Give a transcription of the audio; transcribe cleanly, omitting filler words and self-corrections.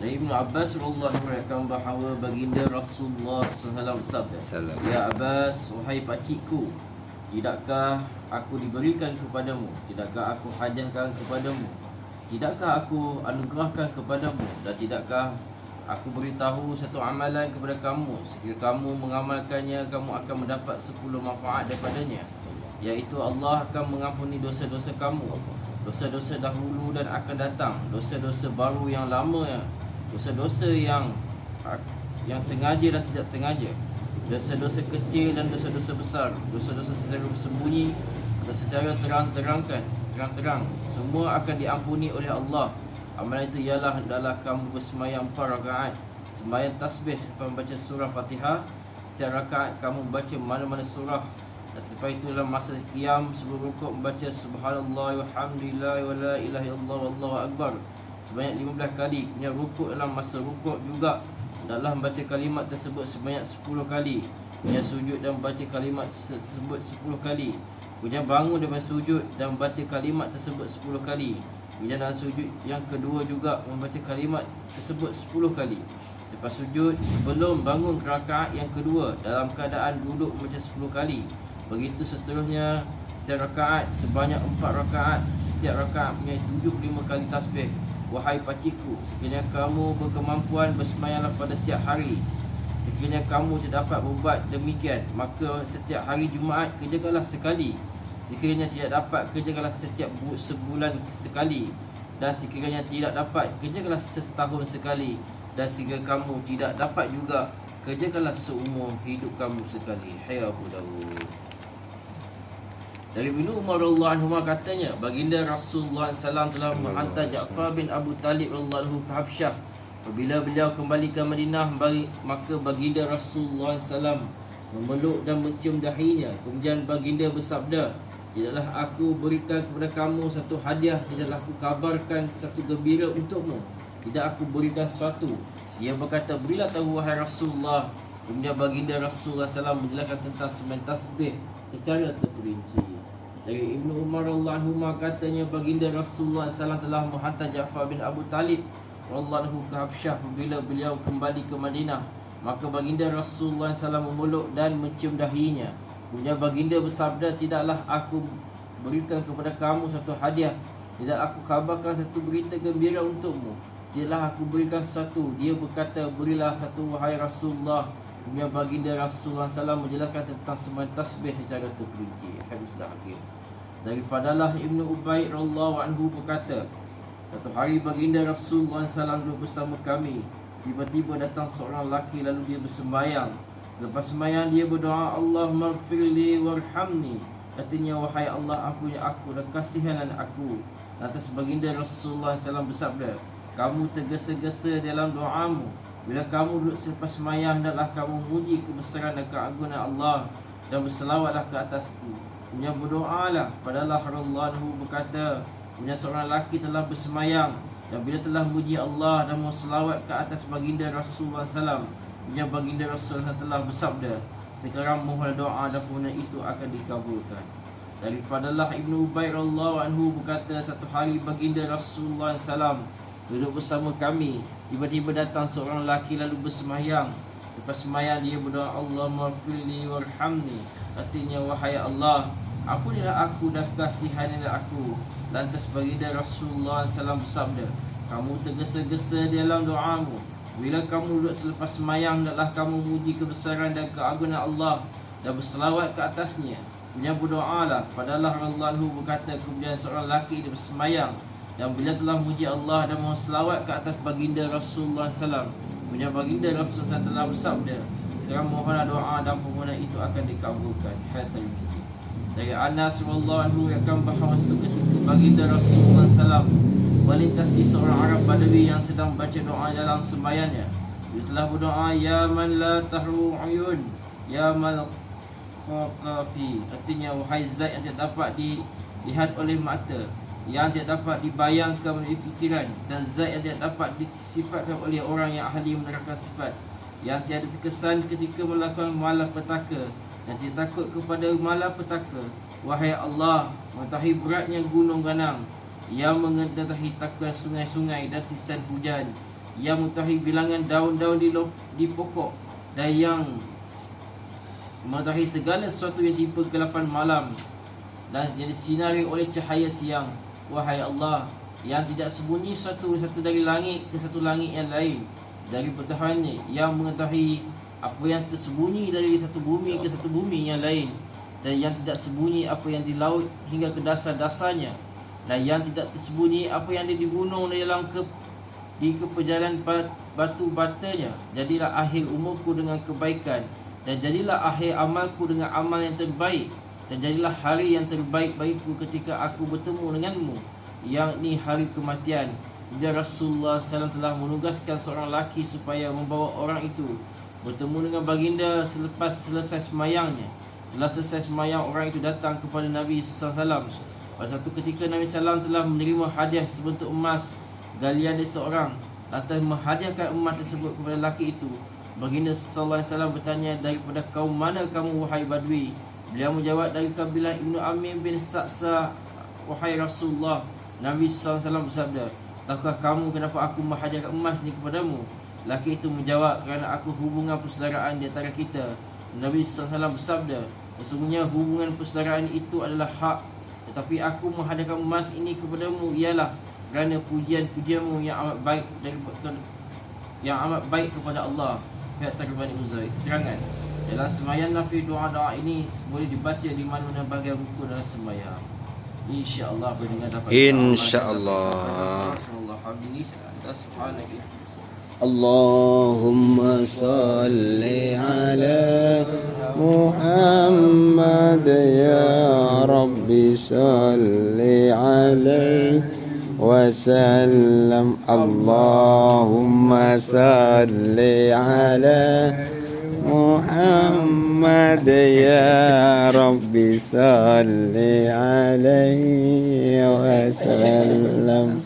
Dari Ibnu Abbas radhiyallahu anhu bahawa baginda Rasulullah sallallahu alaihi wasallam, "Ya Abbas, wahai pakcikku, tidakkah aku diberikan kepadamu? Tidakkah aku hadiahkan kepadamu? Tidakkah aku anugerahkan kepadamu? Dan tidakkah aku beritahu satu amalan kepada kamu? Sekiranya kamu mengamalkannya, kamu akan mendapat 10 manfaat daripadanya, iaitu Allah akan mengampuni dosa-dosa kamu, dosa-dosa dahulu dan akan datang, dosa-dosa baru yang lama, dosa-dosa yang sengaja dan tidak sengaja, dosa-dosa kecil dan dosa-dosa besar, dosa-dosa secara sembunyi atau secara terang-terang, semua akan diampuni oleh Allah. Amalan itu ialah hendaklah kamu bersemayam 4 rakaat, sembahyang tasbih selepas membaca surah Fatihah. Setiap rakaat kamu membaca mana-mana surah, dan selepas itu dalam masa qiyam sebelum rukuk membaca subhanallah walhamdulillah wa la ilaha illallah wallahu akbar sebanyak 15 kali. Kemudian rukuk, dalam masa rukuk juga hendaklah membaca kalimat tersebut sebanyak 10 kali. Kemudian sujud dan membaca kalimat tersebut 10 kali. Kemudian bangun daripada sujud dan membaca kalimat tersebut 10 kali. Kemudian dalam sujud yang kedua juga membaca kalimat tersebut 10 kali. Selepas sujud, sebelum bangun ke rakaat yang kedua, dalam keadaan duduk membaca 10 kali. Begitu seterusnya, setiap rakaat sebanyak 4 rakaat. Setiap rakaat punya 75 kali tasbih. Wahai pakcikku, sekiranya kamu berkemampuan, bersemayamlah pada setiap hari. Sekiranya kamu tidak dapat berbuat demikian, maka setiap hari Jumaat kerjakanlah sekali. Sekiranya tidak dapat, kerjakanlah setiap sebulan sekali. Dan sekiranya tidak dapat, kerjakanlah setahun sekali. Dan sekiranya kamu tidak dapat juga, kerjakanlah seumur hidup kamu sekali. Hai Abu Dawud. Dari Ibnu Umar radhiyallahu anhu katanya, baginda Rasulullah SAW telah menghantar Ja'far bin Abu Talib radhiyallahu anhu ke Habsyah. Apabila beliau kembali ke Madinah, maka baginda Rasulullah SAW memeluk dan mencium dahinya. Kemudian baginda bersabda, "Tidaklah aku berikan kepada kamu satu hadiah, tidaklah aku kabarkan satu gembira untukmu, tidak aku berikan sesuatu." Dia berkata, "Berilah tahu wahai Rasulullah." Kemudian baginda Rasulullah SAW menjelaskan tentang sembahyang tasbih secara terperinci. Dari Ibnu Umar radhiyallahu anhu katanya, baginda Rasulullah SAW telah menghantar Ja'far bin Abu Talib radhiyallahu anhu ke Habsyah. Bila beliau kembali ke Madinah, maka baginda Rasulullah SAW memeluk dan mencium dahinya. Kemudian baginda bersabda, "Tidaklah aku berikan kepada kamu satu hadiah, tidak aku kabarkan satu berita gembira untukmu, tidaklah aku berikan sesuatu." Dia berkata, "Berilah satu wahai Rasulullah." Kemudian baginda Rasulullah SAW menjelaskan tentang sembahyang tasbih secara terperinci. Hadislah Hakim. Dari Fadalah Ibnu Ubay radhiyallahu anhu berkata, "Satu hari baginda Rasulullah SAW duduk bersama kami. Tiba-tiba datang seorang lelaki, lalu dia bersembahyang. Selepas sembahyang dia berdoa, 'Allahumma ighfirli warhamni.' Artinya, wahai Allah, ampuni aku dan kasihanlah aku." Lantas baginda Rasulullah SAW bersabda, "Kamu tergesa-gesa dalam doamu. Bila kamu duduk selepas sembahyang, hendaklah kamu memuji kebesaran dan keagungan Allah dan berselawatlah ke atasku." Kemudian berdoalah. Fadalah radhiyallahu anhu berkata, kemudian seorang lelaki telah bersemayang, dan bila telah memuji Allah dan berselawat ke atas baginda Rasulullah SAW, kemudian baginda Rasulullah telah bersabda, "Sekarang mohon doa dan permohonan itu akan dikabulkan." Dari Fadalah Ibnu Ubay radhiyallahu anhu berkata, satu hari baginda Rasulullah SAW duduk bersama kami. Tiba-tiba datang seorang lelaki lalu bersemayang. Selepas sembahyang dia berdoa, "Allahumma ighfirli warhamni." Artinya, wahai Allah, ampunilah aku dan kasihanilah aku. Lantas baginda Rasulullah SAW bersabda, "Kamu tergesa-gesa dalam doamu. Bila kamu duduk selepas sembahyang, hendaklah kamu memuji kebesaran dan keagungan Allah dan berselawat ke atasnya." Kemudian berdoalah. Fadalah radhiyallahu anhu berkata, kemudian seorang lelaki dia bersembahyang, dan bila telah memuji Allah dan berselawat ke atas baginda Rasulullah SAW, kemudian baginda Rasulullah telah bersabda, "Sekarang mohonlah doa dan permohonan itu akan dikabulkan." Hadis dari Anas radhiyallahu anhu akan bahawa satu ketika baginda Rasulullah SAW melintasi seorang Arab Badawi yang sedang baca doa dalam sembahyangnya. Dia telah berdoa, "Ya man la tahru uyun, ya mal qaqafi." Artinya, wahai zat yang tidak dapat dilihat oleh mata, yang tidak dapat dibayangkan oleh fikiran, dan zat yang tidak dapat disifatkan oleh orang yang ahli menerangkan sifat, yang tiada terkesan ketika melakukan malapetaka dan tidak takut kepada malapetaka. Wahai Allah, mengetahui beratnya gunung ganang, yang mengendahi takuan sungai-sungai dan tisan hujan, yang mengetahui bilangan daun-daun di pokok, dan yang mengetahui segala sesuatu yang tiba kegelapan malam dan yang disinari oleh cahaya siang. Wahai Allah, yang tidak sembunyi satu dari langit ke satu langit yang lain dari pengetahuannya, yang mengetahui apa yang tersembunyi dari satu bumi ke satu bumi yang lain, dan yang tidak sembunyi apa yang di laut hingga ke dasar-dasarnya, dan yang tidak tersembunyi apa yang ada di gunung dan dalam di kepejalan batu batanya. Jadilah akhir umurku dengan kebaikan, dan jadilah akhir amalku dengan amal yang terbaik, dan jadilah hari yang terbaik bagiku ketika aku bertemu denganmu, yakni hari kematian. Bila Rasulullah SAW telah menugaskan seorang lelaki supaya membawa orang itu bertemu dengan baginda selepas selesai semayangnya. Setelah selesai semayang, orang itu datang kepada Nabi SAW. Pada satu ketika Nabi SAW telah menerima hadiah sebentuk emas galian dari seorang, lantas menghadiahkan emas tersebut kepada lelaki itu. Baginda SAW bertanya, daripada kaum mana kamu wahai Badui? Beliau menjawab, dari kabilah Ibnu Amir bin Sa'sa wahai Rasulullah. Nabi SAW bersabda, tahukah kamu kenapa aku menghadiahkan emas ini kepadamu? Lelaki itu menjawab, kerana aku hubungan persaudaraan di antara kita. Nabi SAW bersabda, sesungguhnya hubungan persaudaraan itu adalah hak, tetapi aku menghadiahkan emas ini kepadamu ialah kerana pujian-pujianmu yang amat baik kepada Allah. Pihak Taribani Uzair. Terangan, dalam sembahyang nafil doa-doa ini boleh dibaca di mana-mana bahagian ruku dalam sembahyang. InsyaAllah berdengar dapat. InsyaAllah. Allahumma salli ala Muhammad ya Rabbi salli alaihi wasallam. Allahumma salli ala Muhammad ya Rabbi salli alaihi wasallam.